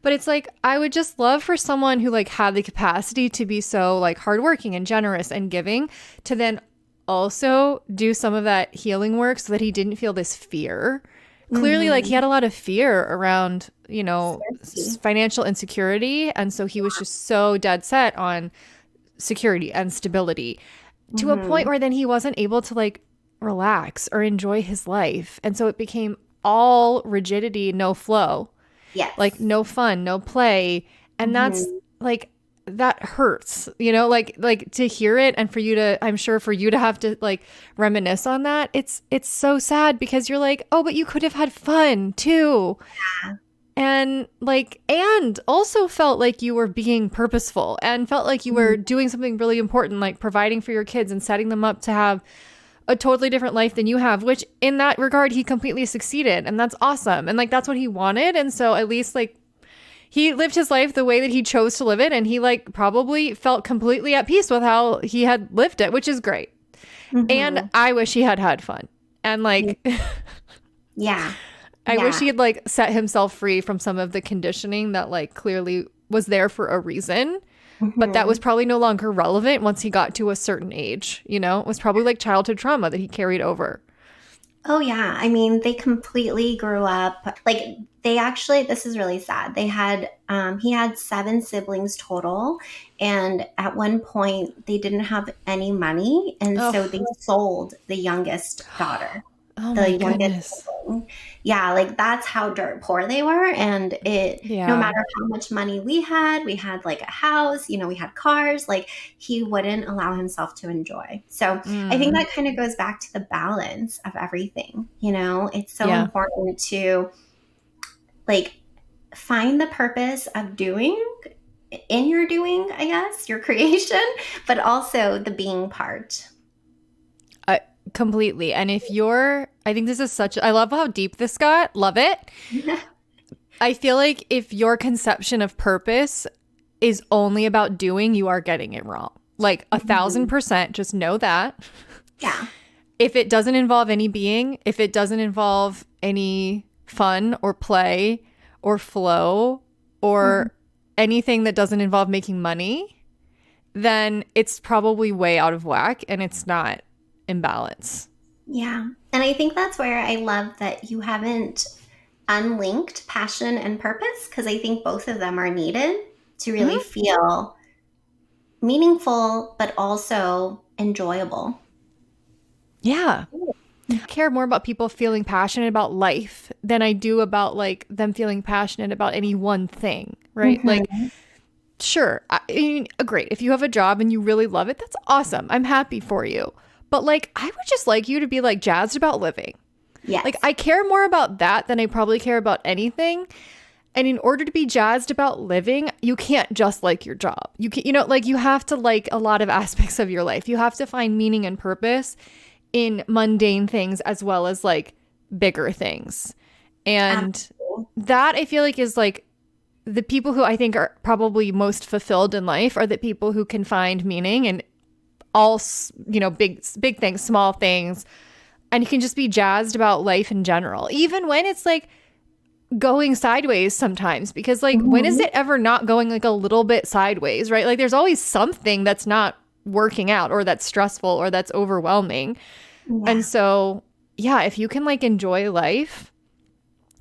But it's like, I would just love for someone who like had the capacity to be so like hardworking and generous and giving, to then also do some of that healing work so that he didn't feel this fear. Clearly, like, he had a lot of fear around, you know, financial insecurity. And so he was just so dead set on security and stability to a point where then he wasn't able to like relax or enjoy his life. And so it became all rigidity, no flow. Like, no fun, no play. And that's like, that hurts, you know, like to hear it, and for you to, I'm sure for you to have to like reminisce on that. It's so sad, because you're like, oh, but you could have had fun too. And like, and also felt like you were being purposeful and felt like you were doing something really important, like providing for your kids and setting them up to have a totally different life than you have, which in that regard, he completely succeeded. And that's awesome. And like, that's what he wanted. And so at least like, he lived his life the way that he chose to live it. And he like probably felt completely at peace with how he had lived it, which is great. And I wish he had had fun. And like, I wish he had like set himself free from some of the conditioning that like clearly was there for a reason, but that was probably no longer relevant once he got to a certain age. You know, it was probably like childhood trauma that he carried over. Oh yeah. I mean, they completely grew up, like, they actually, this is really sad. They had, he had 7 siblings total. And at one point they didn't have any money. And so they sold the youngest daughter. The youngest sibling. Yeah, like, that's how dirt poor they were. And it, no matter how much money we had like a house, you know, we had cars, like, he wouldn't allow himself to enjoy. So I think that kind of goes back to the balance of everything. You know, it's so important to like find the purpose of doing in your doing, I guess, your creation, but also the being part. Completely. And if you're, I think this is such, I love how deep this got. Love it. I feel like if your conception of purpose is only about doing, you are getting it wrong. Like 1,000%, just know that. Yeah. If it doesn't involve any being, if it doesn't involve any fun or play or flow or anything that doesn't involve making money, then it's probably way out of whack and it's not in balance. Yeah. And I think that's where I love that you haven't unlinked passion and purpose, because I think both of them are needed to really feel meaningful, but also enjoyable. Yeah. I care more about people feeling passionate about life than I do about like them feeling passionate about any one thing, right? Like, sure, I mean, great. If you have a job and you really love it, that's awesome. I'm happy for you. But like, I would just like you to be like jazzed about living. Yes. Like, I care more about that than I probably care about anything. And in order to be jazzed about living, you can't just like your job. You can, like you have to like a lot of aspects of your life. You have to find meaning and purpose in mundane things as well as like bigger things. And that I feel like is like the people who I think are probably most fulfilled in life are the people who can find meaning in all, big things, small things. And you can just be jazzed about life in general, even when it's like going sideways sometimes, because like when is it ever not going like a little bit sideways, right? Like there's always something that's not working out or that's stressful or that's overwhelming. Yeah. And so, yeah, if you can like enjoy life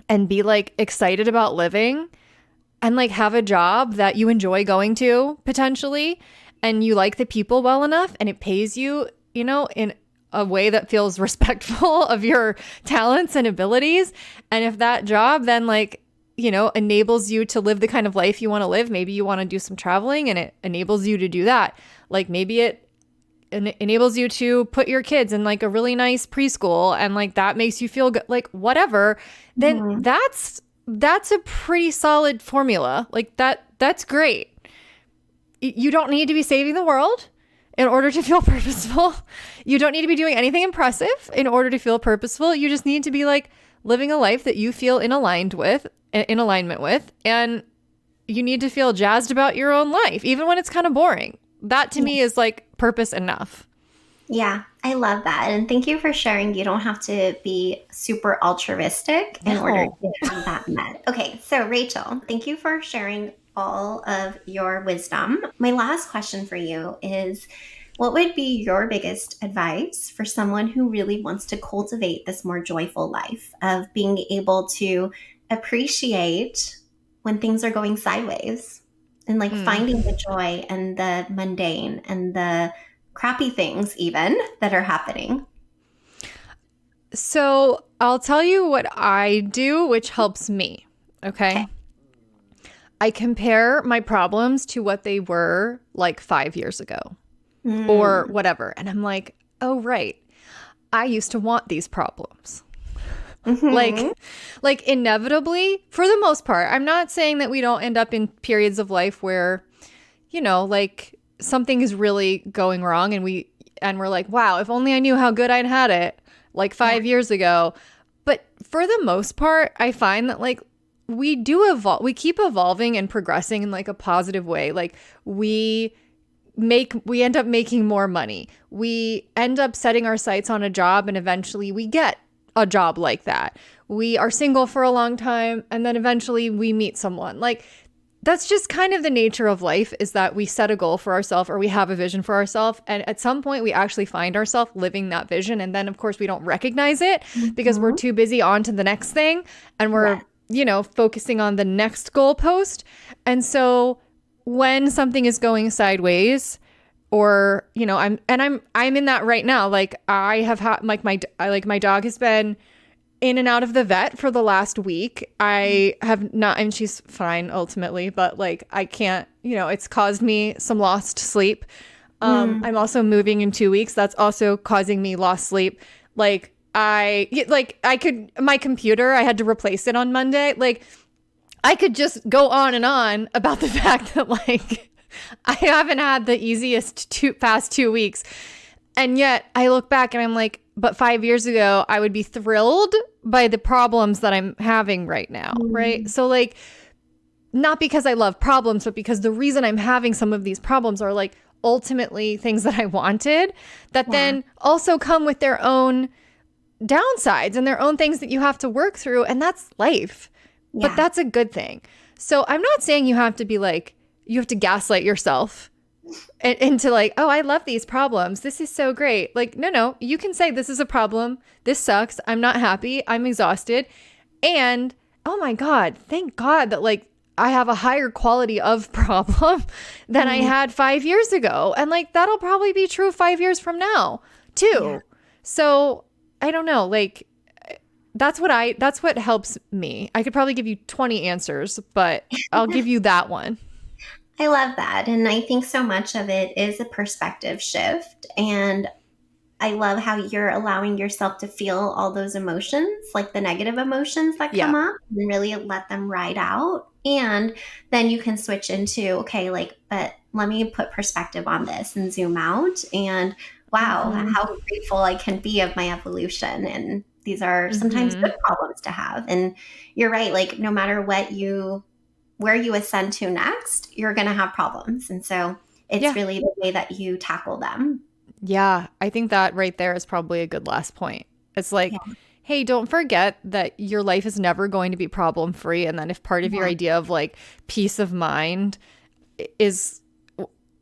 and be like excited about living and like have a job that you enjoy going to potentially, and you like the people well enough and it pays you, in a way that feels respectful of your talents and abilities. And if that job then like, enables you to live the kind of life you want to live, maybe you want to do some traveling and it enables you to do that. Like maybe it enables you to put your kids in like a really nice preschool and like that makes you feel good, like whatever, then that's a pretty solid formula. Like that's great. You don't need to be saving the world in order to feel purposeful. You don't need to be doing anything impressive in order to feel purposeful. You just need to be like living a life that you feel in alignment with. And you need to feel jazzed about your own life, even when it's kind of boring. That to me is like purpose enough. Yeah, I love that. And thank you for sharing. You don't have to be super altruistic in order to have that met. Okay, so Rachel, thank you for sharing all of your wisdom. My last question for you is, what would be your biggest advice for someone who really wants to cultivate this more joyful life of being able to appreciate when things are going sideways and like finding the joy and the mundane and the crappy things even that are happening? So I'll tell you what I do, which helps me. Okay. I compare my problems to what they were like 5 years ago or whatever. And I'm like, oh, right. I used to want these problems. Like inevitably, for the most part. I'm not saying that we don't end up in periods of life where, like something is really going wrong and we're like, wow, if only I knew how good I'd had it like 5 years ago. But for the most part, I find that like we do evolve. We keep evolving and progressing in like a positive way. Like we end up making more money. We end up setting our sights on a job and eventually we get a job like that. We are single for a long time and then eventually we meet someone. Like that's just kind of the nature of life, is that we set a goal for ourselves or we have a vision for ourselves. And at some point we actually find ourselves living that vision. And then of course we don't recognize it because we're too busy on to the next thing and we're focusing on the next goalpost. And so when something is going sideways, or I'm in that right now. Like I have had my dog has been in and out of the vet for the last week. I have not, and she's fine ultimately, but like I can't, it's caused me some lost sleep. I'm also moving in 2 weeks. That's also causing me lost sleep. My computer, I had to replace it on Monday. Like I could just go on and on about the fact that like I haven't had the easiest past 2 weeks. And yet I look back and I'm like, but 5 years ago, I would be thrilled by the problems that I'm having right now. Right. So like, not because I love problems, but because the reason I'm having some of these problems are like ultimately things that I wanted that then also come with their own downsides and their own things that you have to work through. And that's life. But that's a good thing. So I'm not saying you have to be like, you have to gaslight yourself into like, oh, I love these problems. This is so great. Like, no, you can say this is a problem. This sucks. I'm not happy. I'm exhausted. And oh my God, thank God that like I have a higher quality of problem than I had 5 years ago. And like, that'll probably be true 5 years from now too. Yeah. So I don't know, like that's what helps me. I could probably give you 20 answers, but I'll give you that one. I love that. And I think so much of it is a perspective shift. And I love how you're allowing yourself to feel all those emotions, like the negative emotions that come up, and really let them ride out. And then you can switch into, okay, like, but let me put perspective on this and zoom out. And wow, how grateful I can be of my evolution. And these are sometimes good problems to have. And you're right, like no matter where you ascend to next, you're going to have problems. And so it's really the way that you tackle them. Yeah, I think that right there is probably a good last point. It's like, hey, don't forget that your life is never going to be problem free. And then if part of your idea of like peace of mind is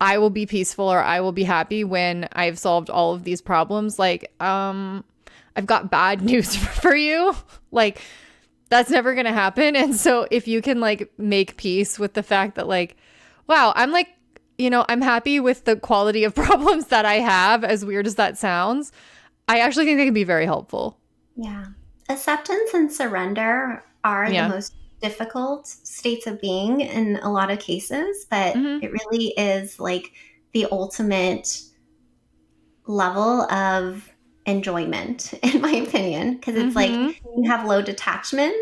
I will be peaceful or I will be happy when I've solved all of these problems, like, I've got bad news for you. Like, that's never going to happen. And so if you can like make peace with the fact that like, wow, I'm like, I'm happy with the quality of problems that I have, as weird as that sounds, I actually think they can be very helpful. Yeah. Acceptance and surrender are the most difficult states of being in a lot of cases, but it really is like the ultimate level of enjoyment, in my opinion, because it's like you have low detachment,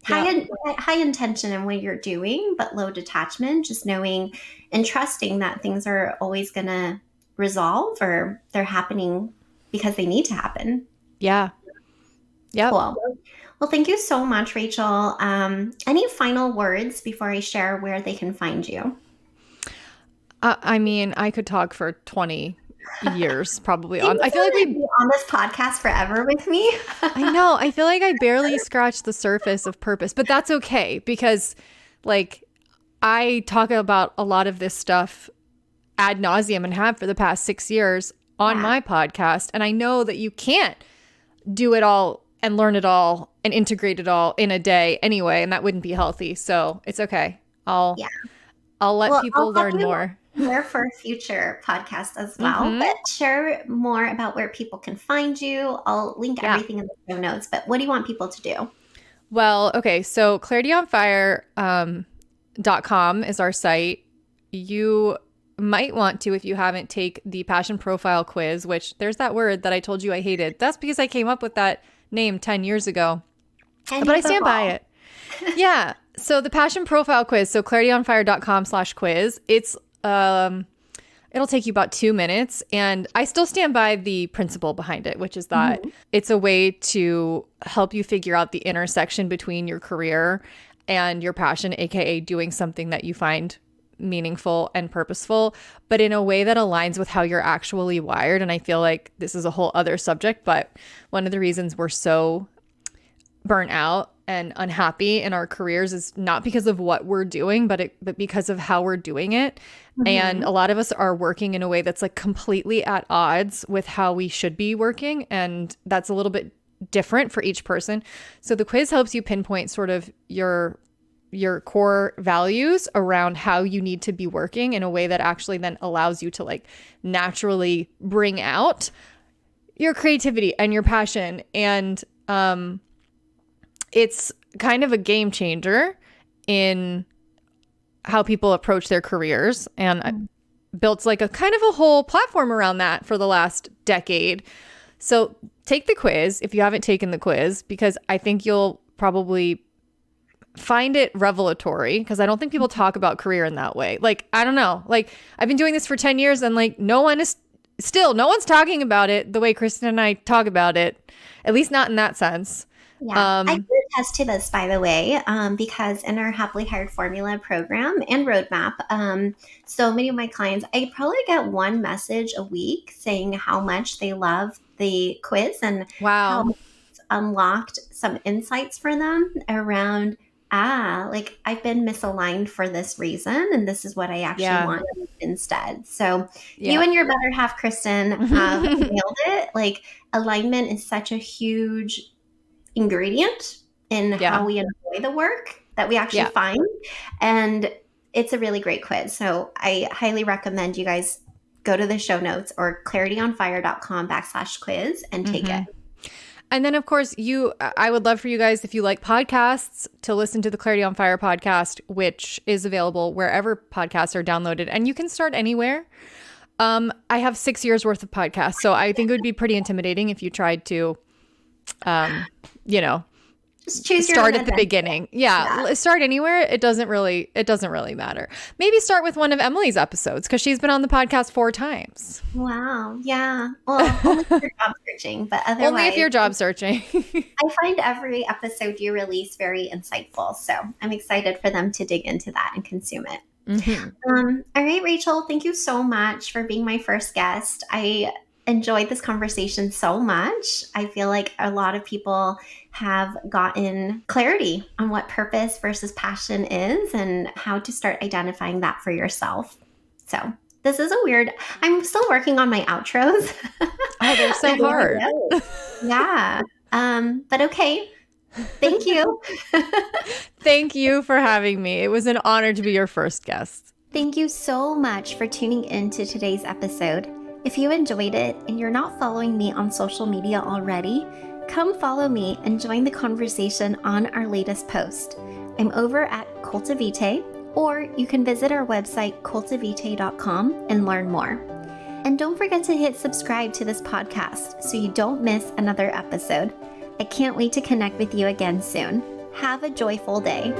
high intention in what you're doing, but low detachment, just knowing and trusting that things are always going to resolve or they're happening because they need to happen. Yeah. Yeah. Cool. Well, thank you so much, Rachel. Any final words before I share where they can find you? I mean, I could talk for 20 years probably I feel like we'd be on this podcast forever with me. I know. I feel like I barely scratched the surface of purpose, but that's okay because like I talk about a lot of this stuff ad nauseum and have for the past 6 years on my podcast. And I know that you can't do it all and learn it all and integrate it all in a day anyway, and that wouldn't be healthy. So it's okay. I'll let people learn more. There for a future podcast as well, but share more about where people can find you. I'll link everything in the show notes, but what do you want people to do? Well, okay. So clarityonfire.com is our site. You might want to, if you haven't, take the passion profile quiz, which there's that word that I told you I hated. That's because I came up with that name 10 years ago, but I stand by it. Yeah. So the passion profile quiz, so clarityonfire.com/quiz, it's it'll take you about 2 minutes. And I still stand by the principle behind it, which is that it's a way to help you figure out the intersection between your career and your passion, aka doing something that you find meaningful and purposeful, but in a way that aligns with how you're actually wired. And I feel like this is a whole other subject, but one of the reasons we're so burnt out and unhappy in our careers is not because of what we're doing, but because of how we're doing it. And a lot of us are working in a way that's like completely at odds with how we should be working. And that's a little bit different for each person. So the quiz helps you pinpoint sort of your core values around how you need to be working in a way that actually then allows you to like naturally bring out your creativity and your passion. And it's kind of a game changer in how people approach their careers. And I built like a kind of a whole platform around that for the last decade. So take the quiz if you haven't taken the quiz, because I think you'll probably find it revelatory, because I don't think people talk about career in that way. Like, I don't know, like I've been doing this for 10 years and like no one's talking about it the way Kristen and I talk about it, at least not in that sense. Yeah, I can attest to this, by the way, because in our Happily Hired Formula program and roadmap, so many of my clients, I probably get one message a week saying how much they love the quiz and how it's unlocked some insights for them around like I've been misaligned for this reason, and this is what I actually want instead. So you and your better half, Kristen, have nailed it. Like alignment is such a huge ingredient in how we enjoy the work that we actually find. And it's a really great quiz. So I highly recommend you guys go to the show notes or clarityonfire.com/quiz and take it. And then, of course, I would love for you guys, if you like podcasts, to listen to the Clarity on Fire podcast, which is available wherever podcasts are downloaded. And you can start anywhere. I have 6 years worth of podcasts, so I think it would be pretty intimidating if you tried to, just choose your start at the beginning. Start anywhere. It doesn't really matter. Maybe start with one of Emily's episodes, because she's been on the podcast 4 times. Wow. Yeah. Well, only if you're job searching, but otherwise. Only if you're job searching. I find every episode you release very insightful. So I'm excited for them to dig into that and consume it. All right, Rachel, thank you so much for being my first guest. I enjoyed this conversation so much. I feel like a lot of people have gotten clarity on what purpose versus passion is and how to start identifying that for yourself. So this is I'm still working on my outros. Oh, they're so hard. Yeah. But okay. Thank you. Thank you for having me. It was an honor to be your first guest. Thank you so much for tuning in to today's episode. If you enjoyed it and you're not following me on social media already, come follow me and join the conversation on our latest post. I'm over at Cultivite, or you can visit our website, cultivite.com, and learn more. And don't forget to hit subscribe to this podcast so you don't miss another episode. I can't wait to connect with you again soon. Have a joyful day.